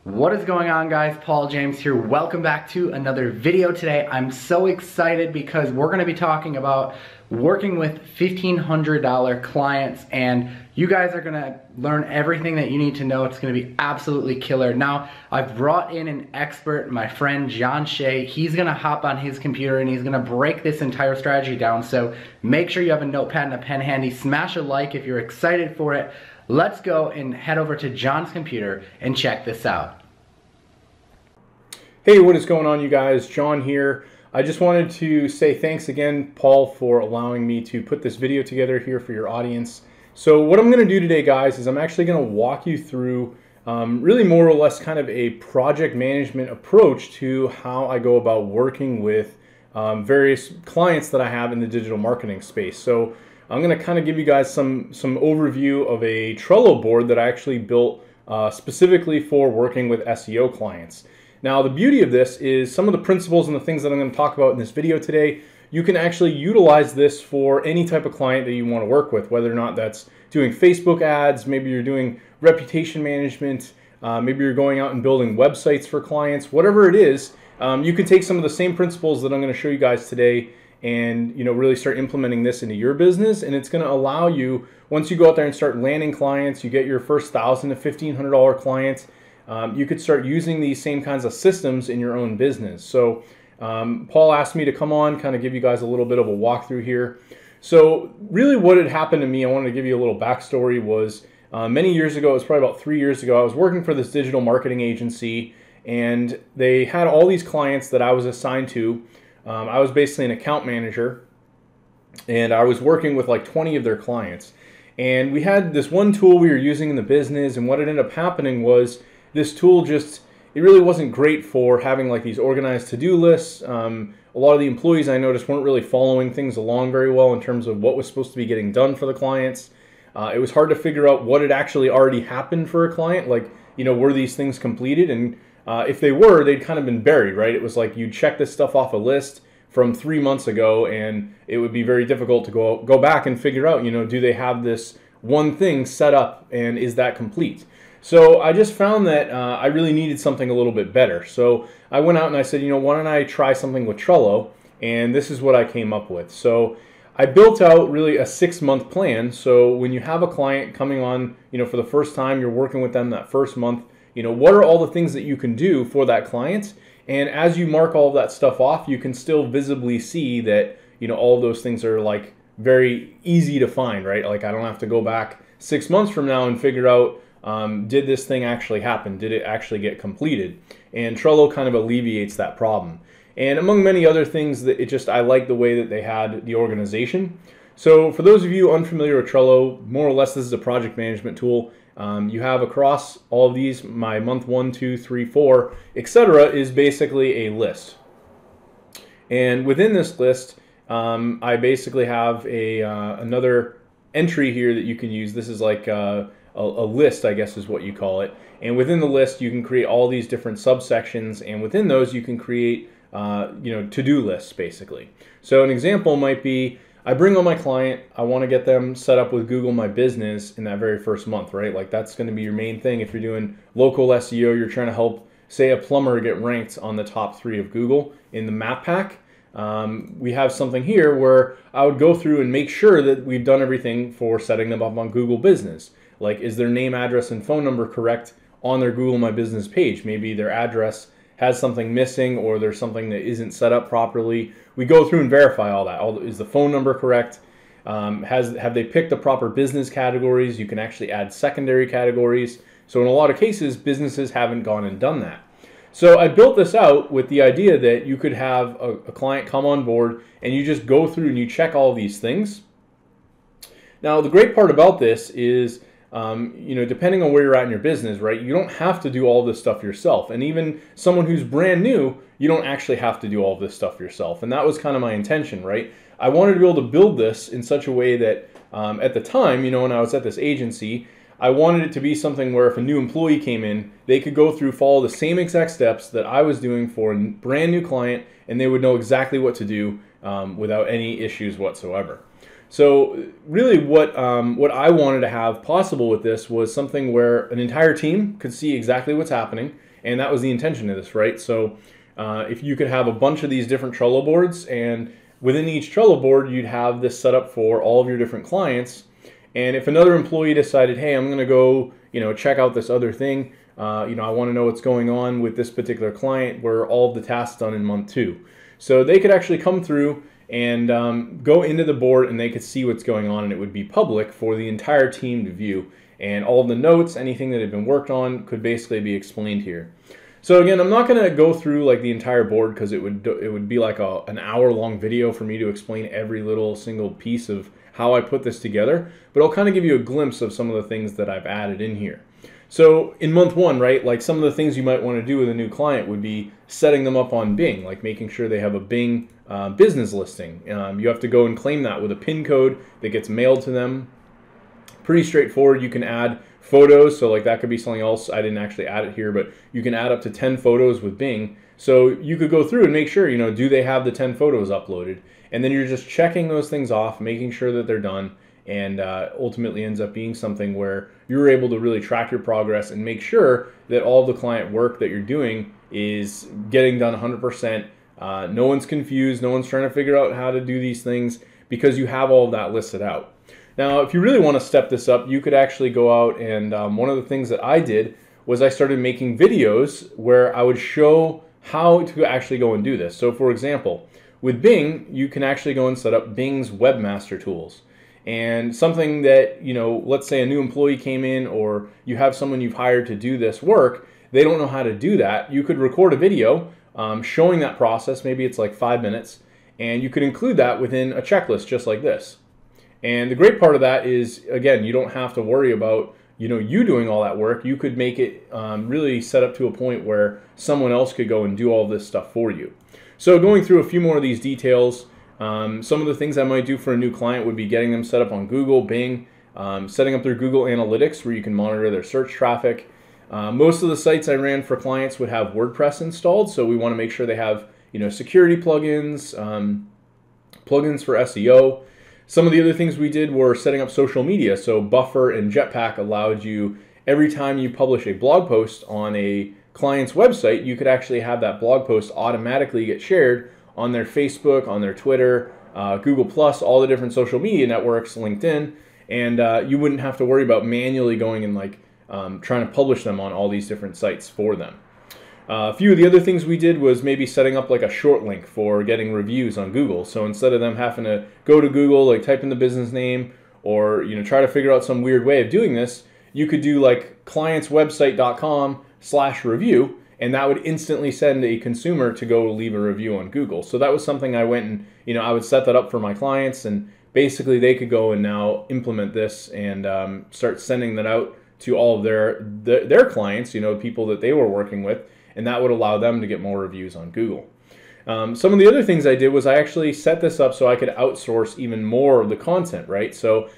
What is going on, guys? Paul James here. Welcome back to another video today. I'm so excited because we're going to be talking about working with $1,500 clients, and you guys are going to learn everything that you need to know. It's going to be absolutely killer. Now, I've brought in an expert, my friend John Shea. He's going to hop on his computer and he's going to break this entire strategy down. So make sure you have a notepad and a pen handy. Smash a like if you're excited for it. Let's go and head over to John's computer and check this out. Hey, what is going on, you guys? John here. I just wanted to say thanks again, Paul, for allowing me to put this video together here for your audience. So what I'm going to do today, guys, is I'm actually going to walk you through really more or less kind of a project management approach to how I go about working with various clients that I have in the digital marketing space. So I'm going to kind of give you guys some overview of a Trello board that I actually built specifically for working with SEO clients. Now, the beauty of this is some of the principles and the things that I'm going to talk about in this video today, you can actually utilize this for any type of client that you want to work with, whether or not that's doing Facebook ads, maybe you're doing reputation management, maybe you're going out and building websites for clients, whatever it is, you can take some of the same principles that I'm going to show you guys today and really start implementing this into your business. And it's going to allow you, once you go out there and start landing clients, you get your first $1,000 to $1,500 clients, you could start using these same kinds of systems in your own business. So Paul asked me to come on, kind of give you guys a little bit of a walkthrough here. So really what had happened to me, I wanted to give you a little backstory, was many years ago, it was probably about 3 years ago, I was working for this digital marketing agency, and they had all these clients that I was assigned to. I was basically an account manager, and I was working with like 20 of their clients. And we had this one tool we were using in the business, and what ended up happening was this tool it really wasn't great for having like these organized to-do lists. A lot of the employees I noticed weren't really following things along very well in terms of what was supposed to be getting done for the clients. It was hard to figure out what had actually already happened for a client, like, were these things completed? And if they were, they'd kind of been buried, right? It was like you'd check this stuff off a list from 3 months ago, and it would be very difficult to go back and figure out, do they have this one thing set up, and is that complete? So I just found that I really needed something a little bit better. So I went out and I said, why don't I try something with Trello? And this is what I came up with. So I built out really a 6-month plan. So when you have a client coming on, for the first time, you're working with them that first month, what are all the things that you can do for that client? And as you mark all of that stuff off, you can still visibly see that, all of those things are like very easy to find, right? Like I don't have to go back 6 months from now and figure out, did this thing actually happen? Did it actually get completed? And Trello kind of alleviates that problem. And among many other things, that I like the way that they had the organization. So for those of you unfamiliar with Trello, more or less this is a project management tool. You have across all of these, my month 1, 2, 3, 4, etc. is basically a list. And within this list, I basically have another entry here that you can use. This is like a list, I guess is what you call it. And within the list, you can create all these different subsections, and within those, you can create, to-do lists, basically. So an example might be, I bring on my client, I want to get them set up with Google My Business in that very first month, right? Like that's going to be your main thing. If you're doing local SEO, you're trying to help, say, a plumber get ranked on the top 3 of Google in the map pack. We have something here where I would go through and make sure that we've done everything for setting them up on Google Business. Like, is their name, address, and phone number correct on their Google My Business page? Maybe their address has something missing, or there's something that isn't set up properly. We go through and verify all that. Is the phone number correct? Have they picked the proper business categories? You can actually add secondary categories. So in a lot of cases, businesses haven't gone and done that. So I built this out with the idea that you could have a client come on board and you just go through and you check all these things. Now, the great part about this is, depending on where you're at in your business, right, you don't have to do all this stuff yourself. And even someone who's brand new, you don't actually have to do all this stuff yourself. And that was kind of my intention, right? I wanted to be able to build this in such a way that at the time, when I was at this agency, I wanted it to be something where if a new employee came in, they could go through, follow the same exact steps that I was doing for a brand new client, and they would know exactly what to do without any issues whatsoever. So really what I wanted to have possible with this was something where an entire team could see exactly what's happening, and that was the intention of this, right? So if you could have a bunch of these different Trello boards, and within each Trello board you'd have this set up for all of your different clients, and if another employee decided, hey, I'm going to go check out this other thing, I want to know what's going on with this particular client where all of the tasks done in month 2. So they could actually come through and go into the board, and they could see what's going on, and it would be public for the entire team to view. And all of the notes, anything that had been worked on, could basically be explained here. So again, I'm not going to go through like the entire board because it would be like an hour-long video for me to explain every little single piece of how I put this together. But I'll kind of give you a glimpse of some of the things that I've added in here. So in month 1, right, like some of the things you might want to do with a new client would be setting them up on Bing, like making sure they have a Bing business listing. You have to go and claim that with a PIN code that gets mailed to them. Pretty straightforward. You can add photos, so like that could be something else. I didn't actually add it here, but you can add up to 10 photos with Bing. So you could go through and make sure, do they have the 10 photos uploaded? And then you're just checking those things off, making sure that they're done, and ultimately ends up being something where you're able to really track your progress and make sure that all the client work that you're doing is getting done 100%. No one's confused, no one's trying to figure out how to do these things because you have all of that listed out. Now, if you really want to step this up, you could actually go out and one of the things that I did was I started making videos where I would show how to actually go and do this. So for example, with Bing, you can actually go and set up Bing's webmaster tools. And something that, let's say a new employee came in, or you have someone you've hired to do this work, they don't know how to do that. You could record a video showing that process. Maybe it's like 5 minutes, and you could include that within a checklist just like this. And the great part of that is, again, you don't have to worry about you doing all that work. You could make it really set up to a point where someone else could go and do all this stuff for you. So going through a few more of these details, some of the things I might do for a new client would be getting them set up on Google, Bing, setting up their Google Analytics where you can monitor their search traffic. Most of the sites I ran for clients would have WordPress installed, so we want to make sure they have security plugins, plugins for SEO. Some of the other things we did were setting up social media. So Buffer and Jetpack allowed you, every time you publish a blog post on a client's website, you could actually have that blog post automatically get shared on their Facebook, on their Twitter, Google+, all the different social media networks, LinkedIn, and you wouldn't have to worry about manually going and trying to publish them on all these different sites for them. A few of the other things we did was maybe setting up like a short link for getting reviews on Google. So instead of them having to go to Google, like type in the business name, or try to figure out some weird way of doing this, you could do like clientswebsite.com/review, and that would instantly send a consumer to go leave a review on Google. So that was something I went and I would set that up for my clients, and basically they could go and now implement this and start sending that out to all of their clients, people that they were working with, and that would allow them to get more reviews on Google. Some of the other things I did was I actually set this up so I could outsource even more of the content, right? So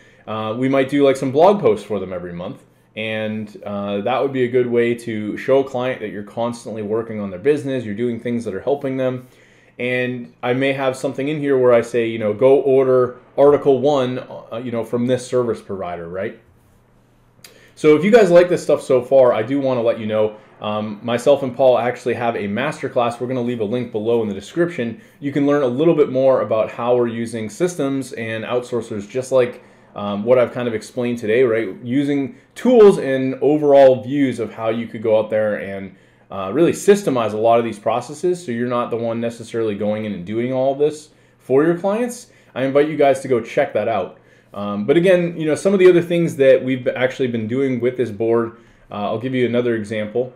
we might do like some blog posts for them every month, and that would be a good way to show a client that you're constantly working on their business, you're doing things that are helping them. And I may have something in here where I say, go order Article 1, from this service provider, right? So if you guys like this stuff so far, I do want to let you know, myself and Paul actually have a masterclass. We're going to leave a link below in the description. You can learn a little bit more about how we're using systems and outsourcers, just like what I've kind of explained today, right? Using tools and overall views of how you could go out there and really systemize a lot of these processes, so you're not the one necessarily going in and doing all of this for your clients. I invite you guys to go check that out. But again, some of the other things that we've actually been doing with this board, I'll give you another example.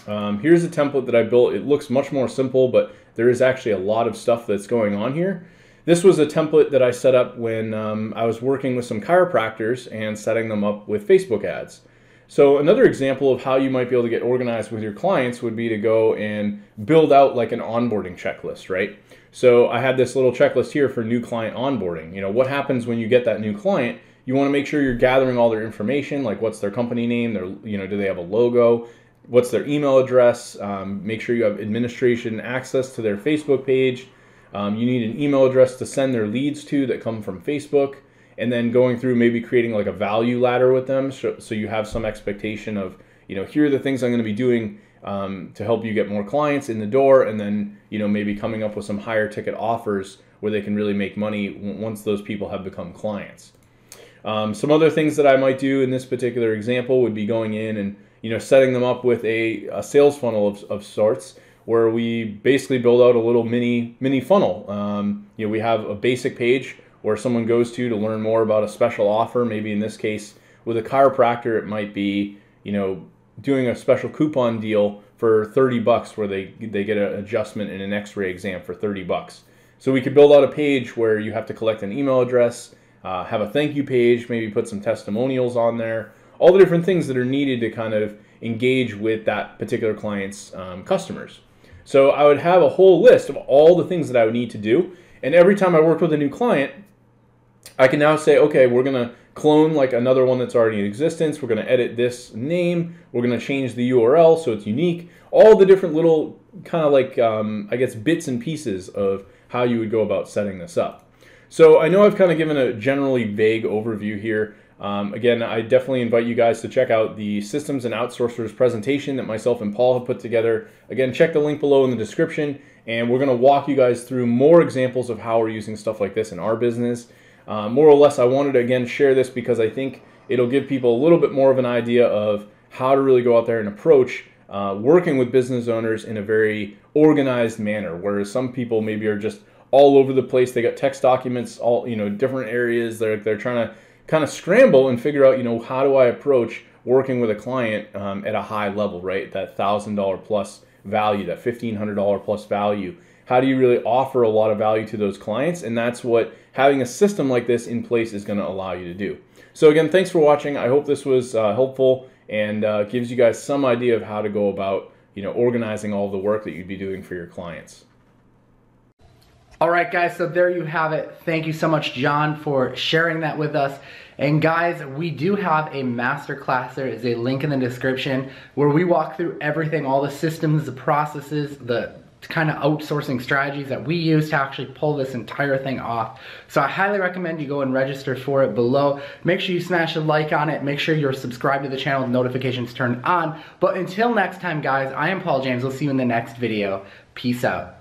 Here's a template that I built. It looks much more simple, but there is actually a lot of stuff that's going on here. This was a template that I set up when I was working with some chiropractors and setting them up with Facebook ads. So another example of how you might be able to get organized with your clients would be to go and build out like an onboarding checklist, right? So I had this little checklist here for new client onboarding. What happens when you get that new client? You want to make sure you're gathering all their information, like what's their company name, do they have a logo, what's their email address, make sure you have administration access to their Facebook page. You need an email address to send their leads to that come from Facebook. and then going through maybe creating like a value ladder with them, so you have some expectation of, here are the things I'm going to be doing to help you get more clients in the door, and then maybe coming up with some higher ticket offers where they can really make money once those people have become clients. Some other things that I might do in this particular example would be going in and setting them up with a sales funnel of sorts, where we basically build out a little mini funnel. We have a basic page where someone goes to learn more about a special offer. Maybe in this case with a chiropractor, it might be doing a special coupon deal for $30 where they get an adjustment and an x-ray exam for $30. So we could build out a page where you have to collect an email address, have a thank you page, maybe put some testimonials on there, all the different things that are needed to kind of engage with that particular client's customers. So I would have a whole list of all the things that I would need to do, and every time I work with a new client, I can now say, okay, we're going to clone like another one that's already in existence. We're going to edit this name. We're going to change the URL so it's unique. All the different little kind of like, I guess, bits and pieces of how you would go about setting this up. So I know I've kind of given a generally vague overview here. Again, I definitely invite you guys to check out the Systems and Outsourcers presentation that myself and Paul have put together. Again, check the link below in the description, and we're going to walk you guys through more examples of how we're using stuff like this in our business. More or less, I wanted to, again, share this because I think it'll give people a little bit more of an idea of how to really go out there and approach working with business owners in a very organized manner, whereas some people maybe are just all over the place. They got text documents, all different areas. They're trying to kind of scramble and figure out, how do I approach working with a client at a high level, right? That $1,000 plus value, that $1,500 plus value. How do you really offer a lot of value to those clients? And that's what having a system like this in place is going to allow you to do. So again, thanks for watching. I hope this was helpful and gives you guys some idea of how to go about, organizing all the work that you'd be doing for your clients. All right, guys, so there you have it. Thank you so much, John, for sharing that with us. And guys, we do have a masterclass. There is a link in the description where we walk through everything, all the systems, the processes, the kind of outsourcing strategies that we use to actually pull this entire thing off. So I highly recommend you go and register for it below. Make sure you smash a like on it. Make sure you're subscribed to the channel with notifications turned on. But until next time, guys, I am Paul James. We'll see you in the next video. Peace out.